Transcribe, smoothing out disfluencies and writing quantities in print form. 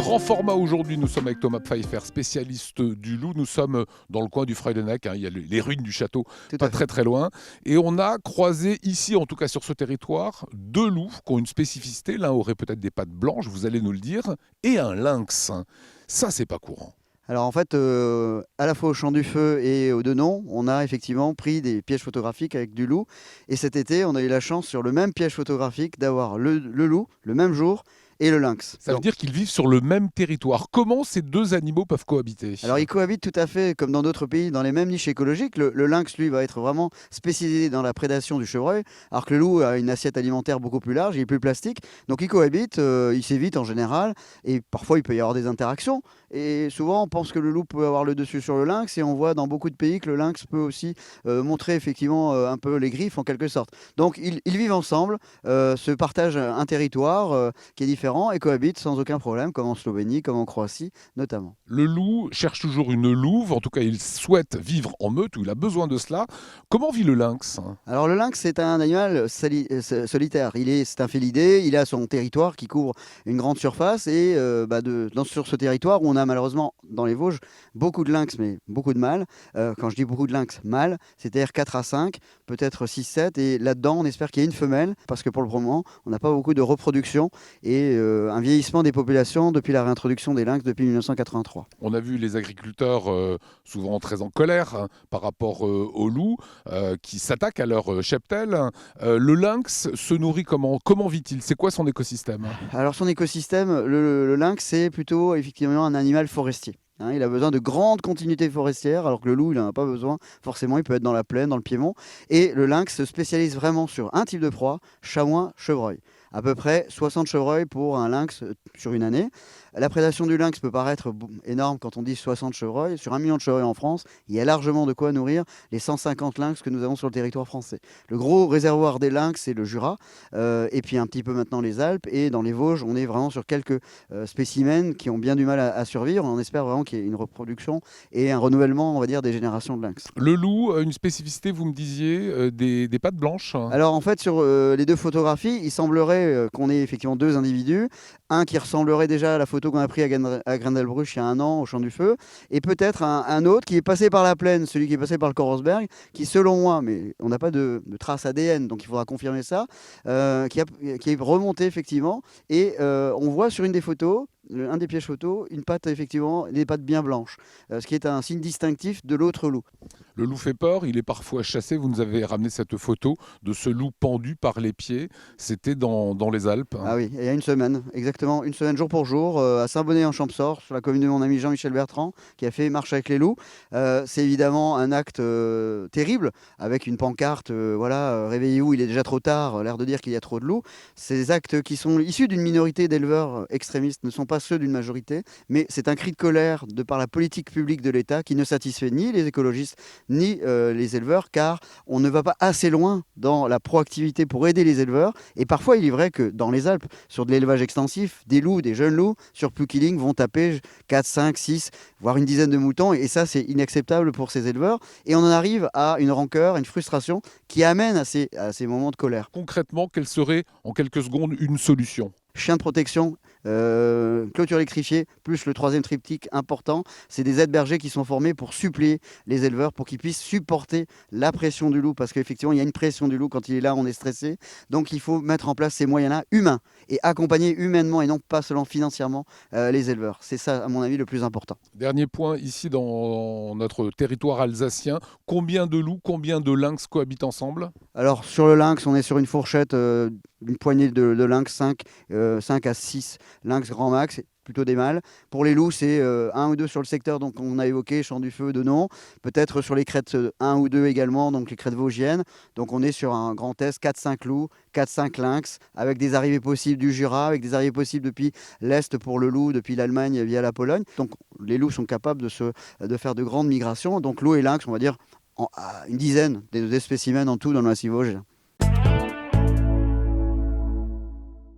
Grand format aujourd'hui, nous sommes avec Thomas Pfeiffer, spécialiste du loup. Nous sommes dans le coin du Freudenec, il y a les ruines du château, Tout pas à fait. très très loin. Et on a croisé ici, en tout cas sur ce territoire, deux loups qui ont une spécificité. L'un aurait peut-être des pattes blanches, vous allez nous le dire, et un lynx. Ça, c'est pas courant. Alors en fait, à la fois au Champ du Feu et au Denon, on a effectivement pris des pièges photographiques avec du loup. Et cet été, on a eu la chance sur le même piège photographique d'avoir le loup le même jour et le lynx. Ça veut dire qu'ils vivent sur le même territoire. Comment ces deux animaux peuvent cohabiter? Alors, ils cohabitent tout à fait, comme dans d'autres pays, dans les mêmes niches écologiques. Le lynx, lui, va être vraiment spécialisé dans la prédation du chevreuil, alors que le loup a une assiette alimentaire beaucoup plus large, il est plus plastique. Donc, ils cohabitent, ils s'évitent en général, et parfois, il peut y avoir des interactions. Et souvent, on pense que le loup peut avoir le dessus sur le lynx, et on voit dans beaucoup de pays que le lynx peut aussi montrer effectivement un peu les griffes, en quelque sorte. Donc, ils vivent ensemble, se partagent un territoire qui est différent, et cohabitent sans aucun problème, comme en Slovénie, comme en Croatie, notamment. Le loup cherche toujours une louve, en tout cas il souhaite vivre en meute, ou il a besoin de cela. Comment vit le lynx? Alors le lynx, c'est un animal solitaire. C'est un félidé, il a son territoire qui couvre une grande surface et sur ce territoire où on a malheureusement dans les Vosges beaucoup de lynx, mais beaucoup de mâles. Quand je dis beaucoup de lynx mâles, c'est-à-dire 4 à 5, peut-être 6, 7. Et là-dedans, on espère qu'il y ait une femelle parce que pour le moment, on n'a pas beaucoup de reproduction et un vieillissement des populations depuis la réintroduction des lynx depuis 1983. On a vu les agriculteurs souvent très en colère par rapport aux loups qui s'attaquent à leur cheptel. Le lynx se nourrit comment? Comment vit-il? C'est quoi son écosystème? Alors son écosystème, le lynx, c'est plutôt effectivement un animal forestier. Hein, il a besoin de grandes continuités forestières, alors que le loup, il n'en a pas besoin. Forcément, il peut être dans la plaine, dans le piémont. Et le lynx se spécialise vraiment sur un type de proie, chamois, chevreuil. À peu près 60 chevreuils pour un lynx sur une année. La prédation du lynx peut paraître énorme quand on dit 60 chevreuils. Sur 1 million de chevreuils en France, il y a largement de quoi nourrir les 150 lynx que nous avons sur le territoire français. Le gros réservoir des lynx, c'est le Jura, et puis un petit peu maintenant les Alpes. Et dans les Vosges, on est vraiment sur quelques spécimens qui ont bien du mal à survivre. On espère vraiment qu'il y ait une reproduction et un renouvellement, on va dire, des générations de lynx. Le loup a une spécificité, vous me disiez, des pattes blanches. Alors en fait, sur les deux photographies, il semblerait qu'on ait effectivement deux individus. Un qui ressemblerait déjà à la photo qu'on a prise à Grendelbruch il y a 1 an au Champ du Feu, et peut-être un autre qui est passé par la plaine, celui qui est passé par le Korosberg, qui selon moi, mais on n'a pas de traces ADN, donc il faudra confirmer ça, qui est remonté effectivement, et on voit sur une des photos, un des pièges photos, une patte effectivement, des pattes bien blanches, ce qui est un signe distinctif de l'autre loup. Le loup fait peur, il est parfois chassé. Vous nous avez ramené cette photo de ce loup pendu par les pieds. C'était dans les Alpes. Ah oui, il y a une semaine, exactement, une semaine jour pour jour, à Saint-Bonnet-en-Champsaur, sur la commune de mon ami Jean-Michel Bertrand, qui a fait Marche avec les loups. C'est évidemment un acte terrible, avec une pancarte, réveillez-vous, il est déjà trop tard, l'air de dire qu'il y a trop de loups. Ces actes qui sont issus d'une minorité d'éleveurs extrémistes ne sont pas ceux d'une majorité, mais c'est un cri de colère de par la politique publique de l'État qui ne satisfait ni les écologistes, ni les éleveurs, car on ne va pas assez loin dans la proactivité pour aider les éleveurs. Et parfois, il est vrai que dans les Alpes, sur de l'élevage extensif, des loups, des jeunes loups, sur Puckilling, vont taper 4, 5, 6, voire une dizaine de moutons. Et ça, c'est inacceptable pour ces éleveurs. Et on en arrive à une rancœur, une frustration qui amène à ces moments de colère. Concrètement, quelle serait en quelques secondes une solution? Chien de protection, clôture électrifiée, plus le troisième triptyque important, c'est des aides bergers qui sont formés pour suppléer les éleveurs pour qu'ils puissent supporter la pression du loup, parce qu'effectivement il y a une pression du loup quand il est là, on est stressé, donc il faut mettre en place ces moyens-là humains et accompagner humainement et non pas seulement financièrement les éleveurs. C'est ça à mon avis le plus important. Dernier point, ici dans notre territoire alsacien, combien de loups, combien de lynx cohabitent ensemble? Alors sur le lynx, on est sur une fourchette, une poignée de lynx, 5 à 6 lynx grand max, plutôt des mâles. Pour les loups, c'est 1 ou 2 sur le secteur, donc on a évoqué Champ du Feu, Denon. Peut-être sur les crêtes 1 ou 2 également, donc les crêtes vosgiennes. Donc on est sur un grand test, 4-5 loups, 4-5 lynx, avec des arrivées possibles du Jura, avec des arrivées possibles depuis l'Est pour le loup, depuis l'Allemagne via la Pologne. Donc les loups sont capables de faire de grandes migrations. Donc loup et lynx, on va dire, une dizaine des spécimens en tout dans le massif vosgien.